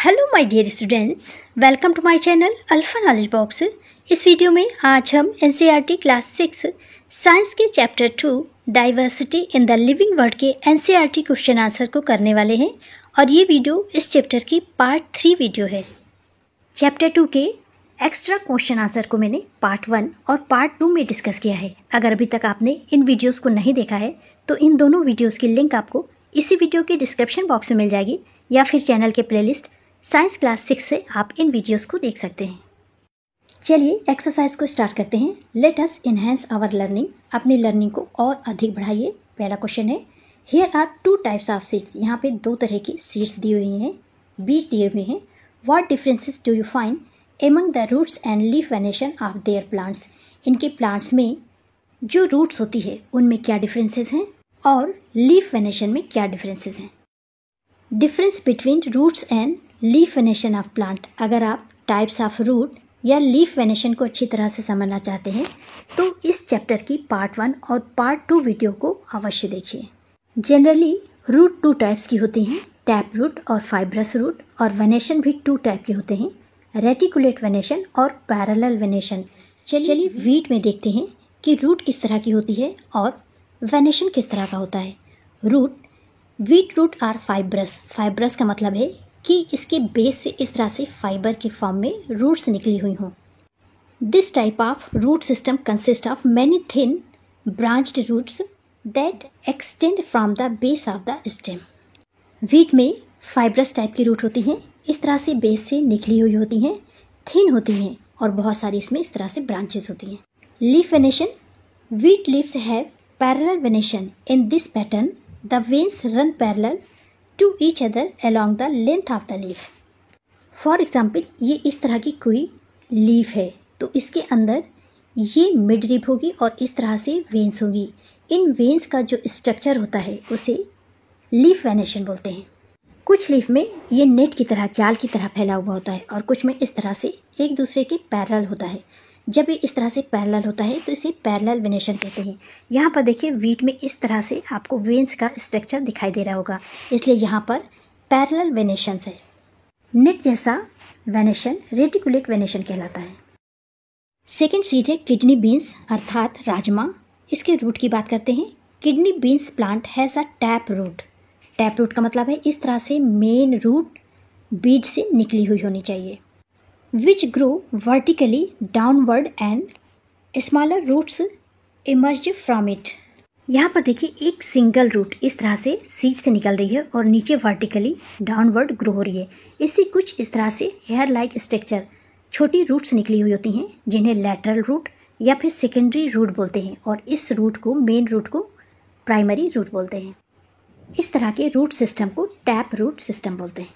Hello my dear students, welcome to my channel Alpha Knowledge Box. इस video में आज हम एनसीईआरटी क्लास 6 साइंस के chapter 2 diversity in the living world के NCERT question answer को करने वाले हैं और ये वीडियो इस चैप्टर की पार्ट 3 वीडियो है। चैप्टर 2 के एक्स्ट्रा क्वेश्चन आंसर को मैंने पार्ट 1 और पार्ट 2 में डिस्कस किया है। अगर अभी तक आपने इन वीडियोज़ को नहीं देखा है तो इन दोनों वीडियोज़ की लिंक आपको इसी वीडियो के डिस्क्रिप्शन बॉक्स में मिल जाएगी या फिर चैनल के प्लेलिस्ट साइंस क्लास 6 से आप इन वीडियोस को देख सकते हैं। चलिए एक्सरसाइज को स्टार्ट करते हैं। Let us enhance our learning. अपनी लर्निंग को और अधिक बढ़ाइए। पहला क्वेश्चन है, here are 2 types of seeds. यहाँ पे 2 तरह की सीड्स दी हुई हैं, बीज दिए हुए हैं। What differences do you find among the roots and leaf venation of their plants. इनके प्लांट्स में जो रूट्स होती है उनमें क्या डिफरेंसेस हैं और लीफ वेनेशन में क्या डिफरेंसेस हैं। Difference between roots and leaf venation of plant. अगर आप टाइप्स ऑफ रूट या लीफ वेनेशन को अच्छी तरह से समझना चाहते हैं तो इस चैप्टर की पार्ट 1 और पार्ट 2 वीडियो को अवश्य देखिए। जनरली रूट 2 टाइप्स की होती हैं, टैप रूट और फाइब्रस रूट, और वेनेशन भी 2 टाइप के होते हैं, रेटिकुलेट वेनेशन और पैरेलल वेनेशन। चलिए वीट में देखते हैं कि रूट किस तरह की होती है और वेनेशन किस तरह का होता है। Wheat root are fibrous. Fibrous का मतलब है कि इसके बेस से इस तरह से फाइबर के फॉर्म में रूट्स निकली हुई हों। This type of root system consist of many thin branched roots that extend from the base of the stem. Wheat में फाइब्रस टाइप की रूट होती हैं, इस तरह से बेस से निकली हुई होती हैं, थिन होती हैं और बहुत सारी इसमें इस तरह से ब्रांचेस होती हैं। Leaf venation. Wheat leaves have parallel venation. In this pattern the veins run parallel to each other along the length of the leaf. For example, ये इस तरह की कोई लीफ है तो इसके अंदर ये मिड रिब होगी और इस तरह से वेन्स होगी। इन वेन्स का जो स्ट्रक्चर होता है उसे लीफ वेनेशन बोलते हैं। कुछ लीफ में ये नेट की तरह, जाल की तरह फैला हुआ होता है और कुछ में इस तरह से एक दूसरे के पैरेलल होता है। जब ये इस तरह से पैरेलल होता है तो इसे पैरेलल वेनेशन कहते हैं। यहाँ पर देखिए वीट में इस तरह से आपको वेन्स का स्ट्रक्चर दिखाई दे रहा होगा, इसलिए यहाँ पर पैरेलल वेनेशन है। नेट जैसा वेनेशन रेटिकुलेट वेनेशन कहलाता है। सेकेंड सीड है किडनी बीन्स अर्थात राजमा। इसके रूट की बात करते हैं। Kidney beans plant has a tap root. Tap root का मतलब है इस तरह से मेन रूट बीज से निकली हुई होनी चाहिए। which grow vertically downward and smaller roots emerge from it. यहाँ पर देखिए एक सिंगल रूट इस तरह से सीड से निकल रही है और नीचे वर्टिकली डाउनवर्ड ग्रो हो रही है। इससे कुछ इस तरह से हेयर लाइक स्ट्रक्चर छोटी रूट्स निकली हुई होती हैं जिन्हें लैटरल रूट या फिर सेकेंडरी रूट बोलते हैं और इस रूट को, मेन रूट को प्राइमरी रूट बोलते हैं। इस तरह के रूट सिस्टम को टैप रूट सिस्टम बोलते हैं।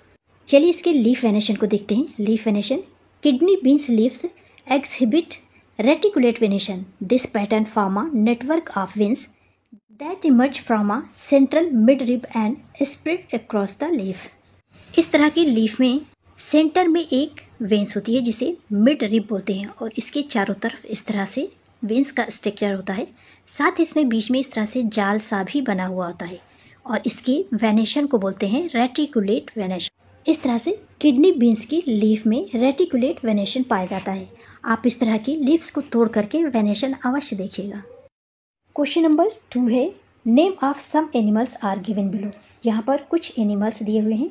चलिए इसके लीफ वेनेशन को देखते हैं। Leaf venation. Kidney beans leaves exhibit reticulate venation. This pattern form a network of veins that emerge from a central midrib and spread across the leaf. इस तरह की लीफ में सेंटर में एक वेंस होती है जिसे मिड रिब बोलते हैं और इसके चारों तरफ इस तरह से वेंस का स्ट्रक्चर होता है। साथ ही इसमें बीच में इस तरह से जाल सा भी बना हुआ होता है और इसके वेनेशन को बोलते हैं रेटिकुलेट वेनेशन। इस तरह से किडनी बीन्स की लीफ में रेटिकुलेट वेनेशन पाया जाता है। आप इस तरह की लीव्स को तोड़ करके वेनेशन अवश्य देखिएगा। क्वेश्चन नंबर 2 है, name of some animals are given below. यहाँ पर कुछ एनिमल्स दिए हुए हैं।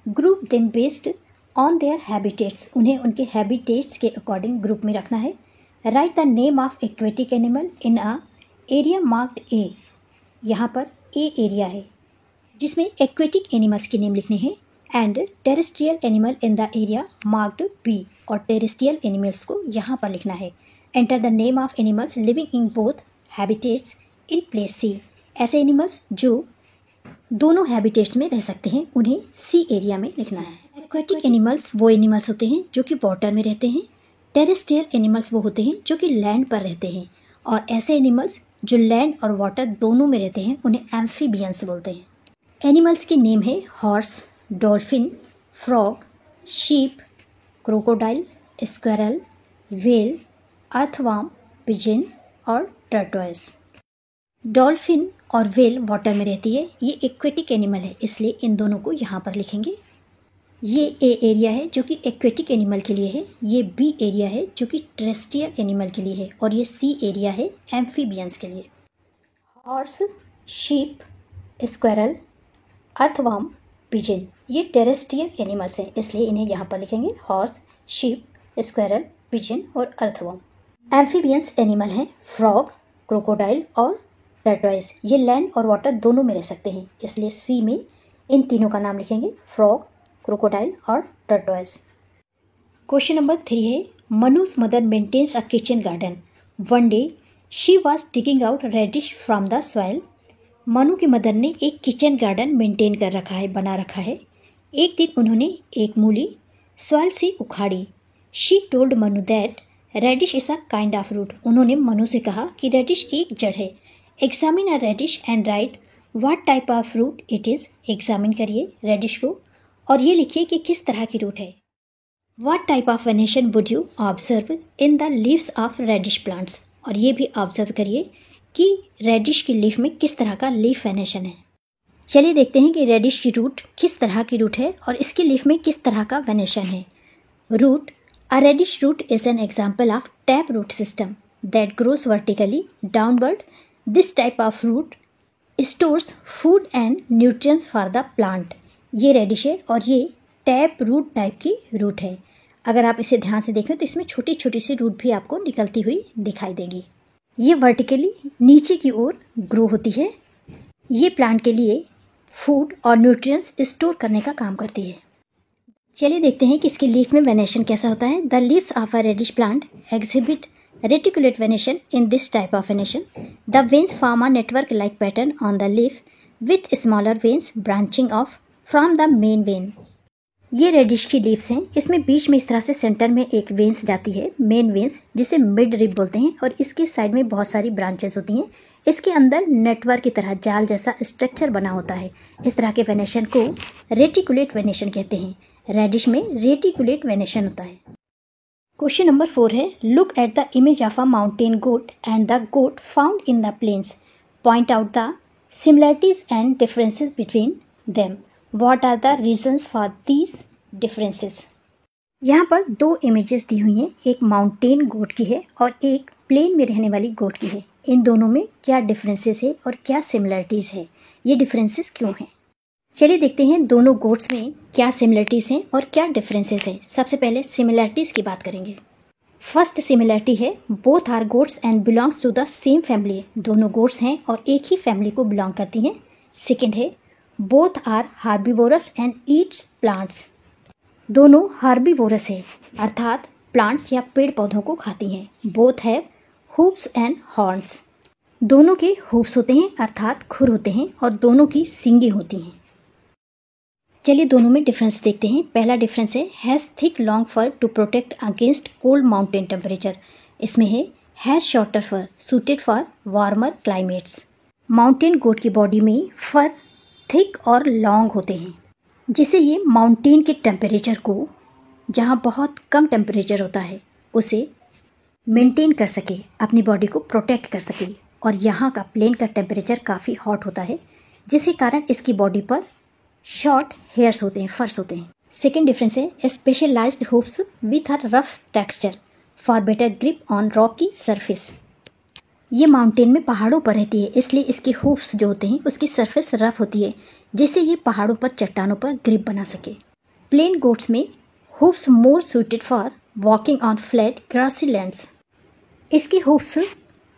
Group them based on their habitats. उन्हें उनके हैबिटेट्स के अकॉर्डिंग ग्रुप में रखना है। Write the name of aquatic animal in a area marked A. यहाँ पर ए एरिया है जिसमें एक्वेटिक एनिमल्स के नेम लिखने हैं and terrestrial animal in the area marked B. और टेरेस्ट्रियल एनिमल्स को यहाँ पर लिखना है। Enter the name of animals living in both habitats in place C. ऐसे एनिमल्स जो दोनों हैबिटेट्स में रह सकते हैं उन्हें सी एरिया में लिखना है। एक्वेटिक एनिमल्स वो एनिमल्स होते हैं जो कि वाटर में रहते हैं। टेरेस्ट्रियल एनिमल्स वो होते हैं जो कि लैंड पर रहते हैं और ऐसे एनिमल्स जो लैंड और वाटर दोनों में रहते हैं उन्हें एम्फीबियंस बोलते हैं। एनिमल्स के नेम है horse, dolphin, frog, sheep, crocodile, squirrel, whale, earthworm, pigeon और टर्टोइज। डॉल्फिन और व्हेल वाटर में रहती है। ये एक्वेटिक एनिमल है इसलिए इन दोनों को यहाँ पर लिखेंगे। ये ए एरिया है जो कि एक्वेटिक एनिमल के लिए है, ये बी एरिया है जो कि टेरेस्ट्रियल एनिमल के लिए है, और ये सी एरिया है एम्फीबियंस के लिए। Horse, sheep, squirrel, earthworm, pigeon, ये टेरेस्ट्रियल एनिमल्स हैं, इसलिए इन्हें यहाँ पर लिखेंगे हॉर्स, शीप, स्क्वायरल, पिजन और अर्थवर्म। एम्फीबियंस एनिमल हैं फ्रॉग, क्रोकोडाइल और टर्टोइज, ये लैंड और वाटर दोनों में रह सकते हैं, इसलिए सी में इन तीनों का नाम लिखेंगे फ्रॉग, क्रोकोडाइल और टर्टोइज। क्वेश्चन नंबर 3 है, Manu's mother maintains a kitchen garden. One day she was ticking out radish from the soil. Manu की मदर ने एक किचन गार्डन मेंटेन कर रखा है, बना रखा है। एक दिन उन्होंने एक मूली सॉइल से उखाड़ी। She told Manu that radish is a kind of root. उन्होंने मनु से कहा कि रेडिश एक जड़ है। Examine a radish and write what type of root it is. Examine करिए रेडिश को और ये लिखिए कि किस तरह की रूट है। What type of venation would you observe in the leaves of radish plants. और ये भी ऑब्जर्व करिए कि रेडिश की लीफ में किस तरह का लीफ वेनेशन है। चलिए देखते हैं कि रेडिश की रूट किस तरह की रूट है और इसकी लीफ में किस तरह का वेनेशन है। Root, a radish root is an example of tap root system that grows vertically downward. This type of root stores food and nutrients for the plant. ये रेडिश है और ये टैप रूट टाइप की root है। अगर आप इसे ध्यान से देखें तो इसमें छोटी छोटी सी रूट भी आपको निकलती हुई दिखाई देगी। ये वर्टिकली नीचे की ओर ग्रो होती है। ये प्लांट के लिए फूड और न्यूट्रिएंट्स स्टोर करने का काम करती है। चलिए देखते हैं कि इसकी लीफ में वेनेशन कैसा होता है। The leaves of a radish plant exhibit reticulate venation in this type of venation. The veins form a network like pattern on the leaf with smaller veins branching off from the main vein. ये radish की leaves हैं, इसमें बीच में इस तरह से centre में एक वेन्स जाती है, मेन वेन्स, जिसे मिड रिब बोलते हैं, और इसके साइड में बहुत सारी ब्रांचेस होती हैं। इसके अंदर नेटवर्क की तरह जाल जैसा स्ट्रक्चर बना होता है। इस तरह के वेनेशन को रेटिकुलेट वेनेशन कहते हैं। रेडिश में रेटिकुलेट वेनेशन होता है। क्वेश्चन नंबर 4 है, look at the image of a mountain goat and the goat found in the plains. Point out the similarities and differences between them. What are the reasons for these differences? यहाँ पर दो images दी हुई हैं, एक mountain goat की है और एक प्लेन में रहने वाली गोट की है। इन दोनों में क्या डिफरेंसेस है और क्या सिमिलरिटीज़ है, ये डिफरेंसेस क्यों हैं? चलिए देखते हैं दोनों गोट्स में क्या सिमिलरिटीज़ हैं और क्या डिफरेंसेस हैं। सबसे पहले सिमिलरिटीज़ की बात करेंगे। फर्स्ट सिमिलरिटी है, both are goats and belongs to the same family. दोनों गोट्स हैं और एक ही फैमिली को बिलोंग करती हैं। सेकेंड है, both are herbivorous and eats plants. दोनों हार्बीवोरस है अर्थात प्लांट्स या पेड़ पौधों को खाती हैं। Both have hoofs and horns. दोनों के हूप्स होते हैं अर्थात खुर होते हैं और दोनों की सींगें होती हैं। चलिए दोनों में डिफरेंस देखते हैं। पहला डिफरेंस है, has thick long fur to protect against cold mountain temperature. इसमें है has shorter fur suited for warmer climates. Mountain goat की बॉडी में फर थिक और लॉन्ग होते हैं, जिससे ये माउंटेन के टेम्परेचर को, जहाँ बहुत कम टेम्परेचर होता है, उसे मेंटेन कर सके, अपनी बॉडी को प्रोटेक्ट कर सके। और यहाँ का प्लेन का टेम्परेचर काफ़ी हॉट होता है, जिसके कारण इसकी बॉडी पर शॉर्ट हेयर्स होते हैं, फर्स होते हैं। सेकेंड डिफरेंस है, specialized hoofs with a rough texture for better grip on rocky surface. ये माउंटेन में पहाड़ों पर रहती है, इसलिए इसके हूफ्स जो होते हैं उसकी सरफेस रफ होती है, जिससे ये पहाड़ों पर, चट्टानों पर ग्रिप बना सके। प्लेन गोट्स में hoofs more suited for walking on flat grassy lands. इसके हूफ्स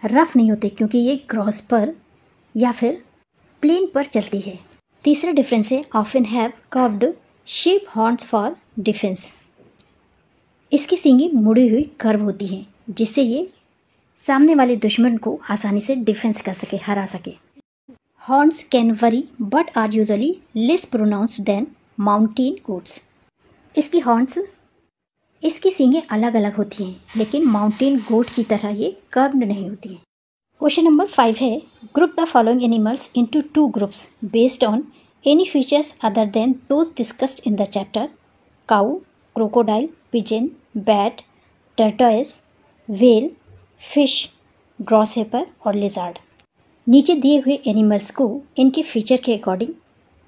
रफ नहीं होते क्योंकि ये ग्रॉस पर या फिर प्लेन पर चलती है। तीसरा डिफरेंस है, often have curved shape horns for defence. इसकी सींगें मुड़ी हुई कर्व होती हैं, जिससे ये सामने वाले दुश्मन को आसानी से डिफेंस कर सके, हरा सके। Horns can vary but are usually less pronounced than mountain goats. इसकी हॉर्न्स, इसकी सींगें अलग अलग होती हैं, लेकिन माउंटेन गोट की तरह ये कर्व्ड नहीं होती हैं। क्वेश्चन नंबर 5 है, group the following animals into 2 groups based on any features other than those discussed in the chapter. Cow, crocodile, pigeon, bat, tortoise, whale, fish, grasshopper और लिजार्ड। नीचे दिए हुए एनिमल्स को इनके फीचर के अकॉर्डिंग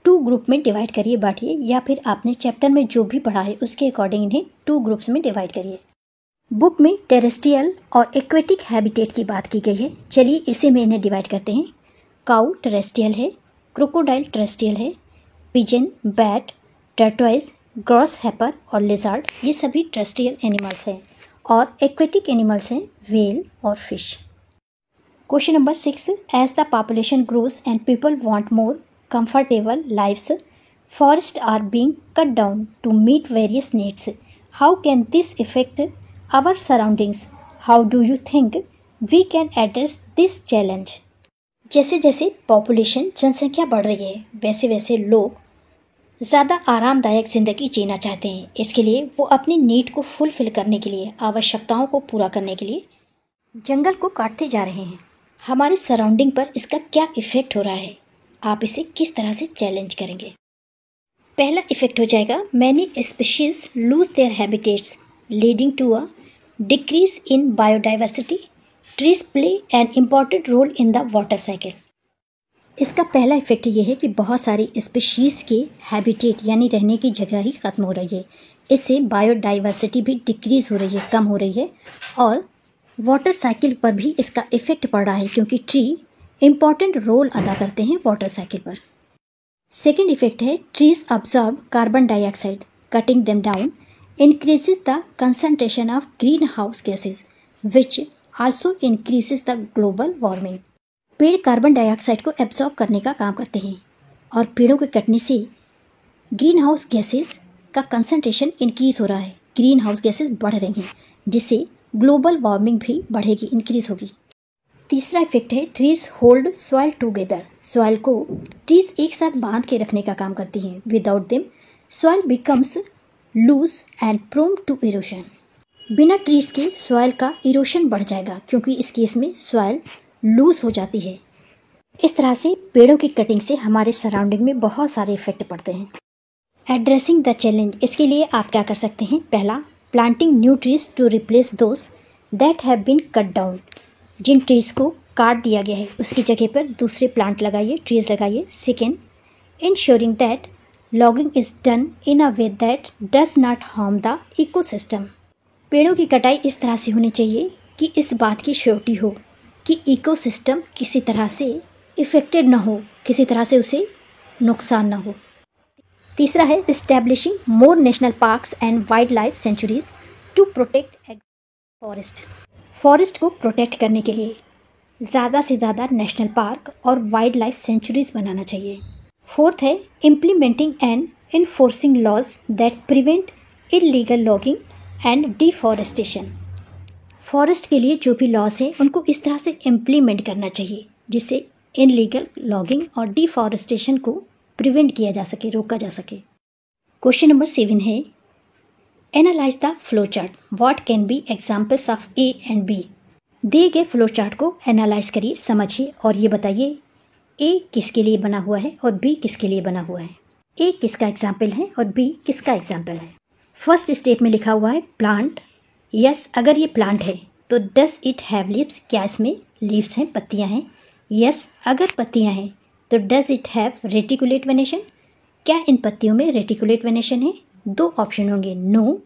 2 ग्रुप में divide करिए, बांटिए, या फिर आपने चैप्टर में जो भी पढ़ा है उसके अकॉर्डिंग इन्हें 2 ग्रुप्स में डिवाइड करिए। बुक में टेरेस्ट्रियल और एक्वेटिक हैबिटेट की बात की गई है। चलिए इसी में इन्हें डिवाइड करते हैं। काऊ टेरेस्ट्रियल है, क्रोकोडाइल टेरेस्ट्रियल है, pigeon, bat, tortoise, grasshopper और लिजार्ड ये सभी टेरेस्ट्रियल एनिमल्स हैं। और एक्वेटिक एनिमल्स हैं व्हेल और fish. Question number 6, as the population grows and people want more comfortable lives, forests are being cut down to meet various needs. How can this affect our surroundings? How do you think we can address this challenge? जैसे जैसे population जनसंख्या बढ़ रही है वैसे वैसे लोग ज़्यादा आरामदायक ज़िंदगी जीना चाहते हैं। इसके लिए वो अपनी नीड को फुलफिल करने के लिए, आवश्यकताओं को पूरा करने के लिए जंगल को काटते जा रहे हैं। हमारे सराउंडिंग पर इसका क्या इफ़ेक्ट हो रहा है, आप इसे किस तरह से चैलेंज करेंगे? पहला इफेक्ट हो जाएगा, many species lose their habitats leading to a decrease in biodiversity. Trees play an important role in the water cycle. इसका पहला इफेक्ट ये है कि बहुत सारी स्पीशीज़ के हैबिटेट यानी रहने की जगह ही ख़त्म हो रही है। इससे बायोडाइवर्सिटी भी डिक्रीज़ हो रही है, कम हो रही है। और वाटर साइकिल पर भी इसका इफेक्ट पड़ रहा है क्योंकि ट्री इम्पॉर्टेंट रोल अदा करते हैं वाटर साइकिल पर। सेकेंड इफेक्ट है, trees absorb carbon dioxide, cutting them down increases the concentration of green house gases which also increases the global warming. पेड़ कार्बन डाइऑक्साइड को एब्जॉर्ब करने का काम करते हैं और पेड़ों के कटने से ग्रीन हाउस गैसेज का कंसंट्रेशन इंक्रीज हो रहा है। ग्रीन हाउस गैसेज बढ़ रही हैं जिससे ग्लोबल वार्मिंग भी बढ़ेगी, इंक्रीज होगी। तीसरा इफेक्ट है, trees hold soil together. Soil को ट्रीज एक साथ बांध के रखने का काम करती हैं। Without them soil becomes loose and prone to erosion. बिना ट्रीज के सॉइल का इरोशन बढ़ जाएगा क्योंकि इस केस में सॉइल लूज हो जाती है। इस तरह से पेड़ों की कटिंग से हमारे सराउंडिंग में बहुत सारे इफेक्ट पड़ते हैं। एड्रेसिंग द चैलेंज, इसके लिए आप क्या कर सकते हैं? पहला, planting new trees to replace those that have been cut down. जिन ट्रीज़ को काट दिया गया है उसकी जगह पर दूसरे प्लांट लगाइए, ट्रीज़ लगाइए। Second, ensuring that logging is done in a way that does not harm the ecosystem. पेड़ों की कटाई इस तरह से होनी चाहिए कि इस बात की श्योरिटी हो कि इकोसिस्टम किसी तरह से इफेक्टेड ना हो, किसी तरह से उसे नुकसान ना हो। तीसरा है, establishing more national parks and wild life sanctuaries to protect forest. Forest को प्रोटेक्ट करने के लिए ज़्यादा से ज़्यादा नेशनल पार्क और वाइल्ड लाइफ सेंचुरीज बनाना चाहिए। फोर्थ है, implementing and enforcing laws that prevent illegal logging and deforestation. Forest के लिए जो भी लॉज है उनको इस तरह से इम्प्लीमेंट करना चाहिए जिससे इनलीगल लॉगिंग और डिफॉरेस्टेशन को प्रिवेंट किया जा सके, रोका जा सके। क्वेश्चन नंबर 7 है, analyse the flow chart, what can be examples of A and B. दिए गए फ्लो चार्ट को एनालाइज करिए, समझिए और ये बताइए ए किसके लिए बना हुआ है और बी किसके लिए बना हुआ है। ए किसका एग्जाम्पल है और बी किसका एग्जाम्पल है। फर्स्ट स्टेप में लिखा हुआ है प्लांट। यस, अगर ये प्लांट है तो डज इट हैव लीव्स, क्या इसमें लीव्स हैं, पत्तियां हैं। यस, अगर पत्तियां हैं तो does it have reticulate venation, क्या इन पत्तियों में रेटिकुलेट वेनेशन है। 2 ऑप्शन होंगे, नो।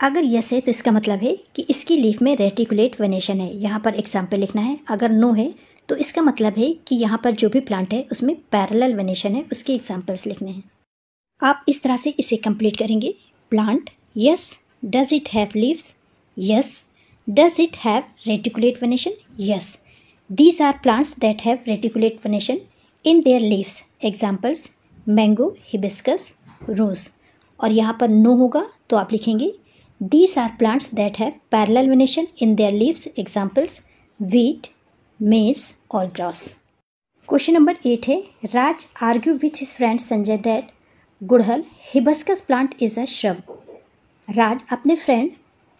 अगर यस है तो इसका मतलब है कि इसकी लीफ में रेटिकुलेट वेनेशन है, यहाँ पर एग्जाम्पल लिखना है। अगर नो है तो इसका मतलब है कि यहाँ पर जो भी प्लांट है उसमें पैरेलल वेनेशन है, उसके एग्जाम्पल्स लिखने हैं। आप इस तरह से इसे कंप्लीट करेंगे। Plant, yes, does it have leaves, yes, does it have reticulate venation, yes, these are plants that have reticulate venation in their leaves. Examples, mango, hibiscus, rose. और यहाँ पर नो होगा तो आप लिखेंगे these are plants that have parallel venation in their leaves. Examples, wheat, maize और grass. Question number 8 है, Raj argue with his friend Sanjay that गुड़हल hibiscus plant is a shrub. राज अपने फ्रेंड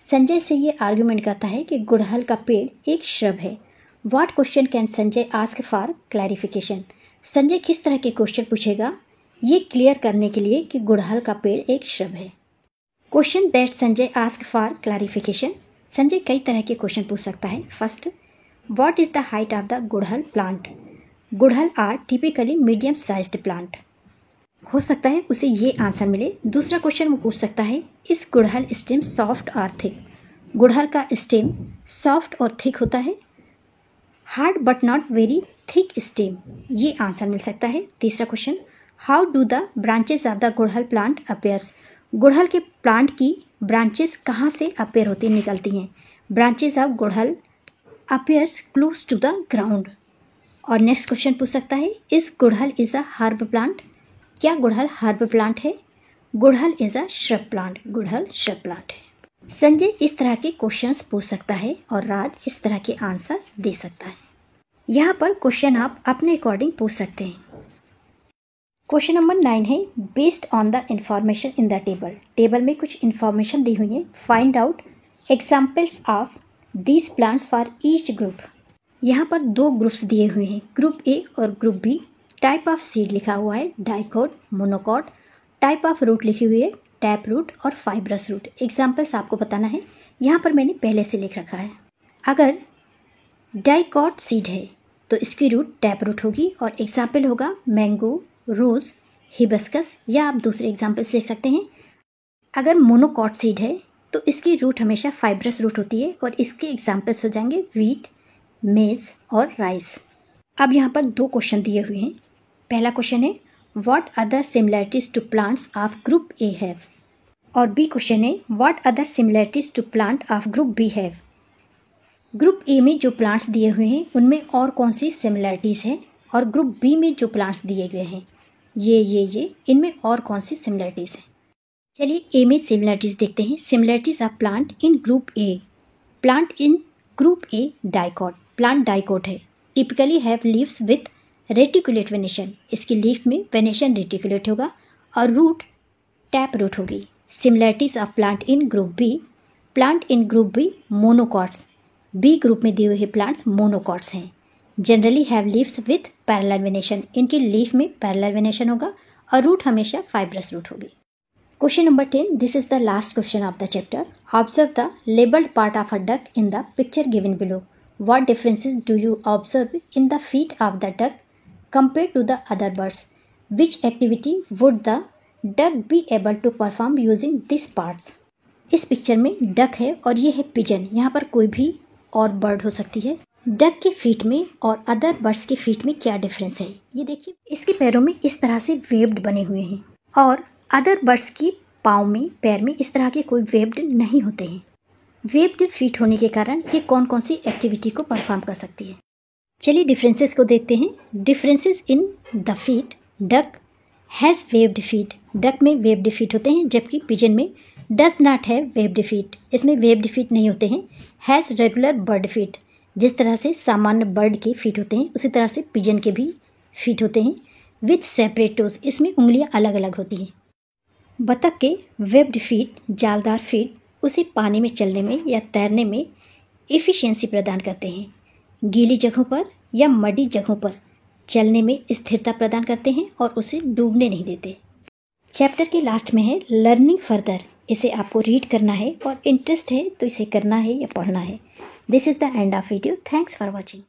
संजय से ये आर्ग्यूमेंट करता है कि गुड़हल का पेड़ एक श्रब है। What question can Sanjay ask for clarification. Sanjay किस तरह के क्वेश्चन पूछेगा ये क्लियर करने के लिए कि गुड़हल का पेड़ एक श्रब है। Question that Sanjay ask for clarification, Sanjay कई तरह के क्वेश्चन पूछ सकता है। First, what is the height of the गुड़हल प्लांट। गुड़हल are typically medium sized plant. हो सकता है उसे ये आंसर मिले। दूसरा क्वेश्चन वो पूछ सकता है, इस गुड़हल स्टेम सॉफ्ट और थिक? गुड़हल का स्टेम सॉफ्ट और थिक होता है। Hard but not very thick stem, ये आंसर मिल सकता है। तीसरा question, how do the branches of the गुड़हल प्लांट अपेयर्स? गुड़हल के प्लांट की ब्रांचेस कहाँ से अपेयर होती निकलती हैं? ब्रांचेस ऑफ गुड़हल appears close to the ground. और नेक्स्ट क्वेश्चन पूछ सकता है, इस गुड़हल इज अ हर्ब प्लांट? क्या गुड़हल हर्ब प्लांट है? गुड़हल इज अ श्रब प्लांट, गुड़हल श्रब प्लांट है। संजय इस तरह के क्वेश्चंस पूछ सकता है और राज इस तरह के आंसर दे सकता है। यहाँ पर क्वेश्चन आप अपने अकॉर्डिंग पूछ सकते हैं। क्वेश्चन नंबर 9 है, based on the information in the table. Table में कुछ इंफॉर्मेशन दी हुई है। Find out examples of these plants for each group. यहाँ पर 2 ग्रुप्स दिए हुए हैं, ग्रुप ए और group B. Type of seed लिखा हुआ है, dicot, monocot. Type of root लिखी हुई है, टैप रूट और फाइब्रस रूट। एग्जाम्पल्स आपको बताना है, यहाँ पर मैंने पहले से लिख रखा है। अगर डाइकोट सीड है तो इसकी रूट टैप रूट होगी और एग्जाम्पल होगा मैंगो, रोज़, हिबिस्कस, या आप दूसरे एग्जाम्पल्स लिख सकते हैं। अगर मोनोकोट सीड है तो इसकी रूट हमेशा फाइब्रस रूट होती है और इसके एग्जाम्पल्स हो जाएंगे वीट, मेज और राइस। अब यहाँ पर 2 क्वेश्चन दिए हुए हैं। पहला क्वेश्चन है, what other similarities to plants of group A have? और बी क्वेश्चन है, what other similarities to plant of group B have? Group A में जो प्लांट्स दिए हुए हैं उनमें और कौन सी सिमिलैरिटीज़ हैं, और ग्रुप बी में जो प्लांट्स दिए गए हैं ये इनमें और कौन सी सिमिलैरिटीज़ हैं? चलिए ए में सिमिलैरिटीज़ देखते हैं। Similarities of plant in group A. Plant in group A dicot, plant dicot है। Typically have leaves with reticulate venation, इसकी लीफ में वेनेशन रेटिकुलेट होगा और रूट टैप रूट होगी। Similarities of plant in group B. Plant in group B monocots, B group में दिए हुए plants monocots हैं। Generally have leaves with parallel venation, इनकी लीफ में पैरेलल वेनेशन होगा और रूट हमेशा फाइब्रस रूट होगी। Question number 10, this is the last question of the chapter. Observe the labelled part of a duck in the picture given below. What differences do you observe in the feet of the duck compared to the other birds? Which activity would the duck be able to perform using these parts? इस picture में duck है और ये है pigeon. यहाँ पर कोई भी और बर्ड हो सकती है। डक के फीट में और अदर बर्ड्स के फीट में क्या डिफरेंस है ये देखिए। इसके पैरों में इस तरह से वेव्ड बने हुए हैं और अदर बर्ड्स की पाँव में, पैर में इस तरह के कोई वेव्ड नहीं होते हैं। वेव्ड फीट होने के कारण ये कौन कौन सी एक्टिविटी को परफॉर्म कर सकती है। चलिए डिफरेंसेस को देखते हैं। Differences in the feet, duck has waived feet, duck में वेव्ड फीट होते हैं, जबकि पिजन में does not have waived feet, इसमें वेव्ड फीट नहीं होते हैं। हैज़ रेगुलर बर्ड फीट, जिस तरह से सामान्य बर्ड के फीट होते हैं उसी तरह से पिजन के भी फीट होते हैं। विथ सेपरेट टोज, इसमें उंगलियां अलग अलग होती हैं। बतख के वेब्ड फीट, जालदार फीट, उसे पानी में चलने में या तैरने में एफिशिएंसी प्रदान करते हैं। गीली जगहों पर या मडी जगहों पर चलने में स्थिरता प्रदान करते हैं और उसे डूबने नहीं देते। चैप्टर के लास्ट में है लर्निंग फर्दर, इसे आपको रीड करना है और इंटरेस्ट है तो इसे करना है या पढ़ना है। This is the end of video. Thanks for watching.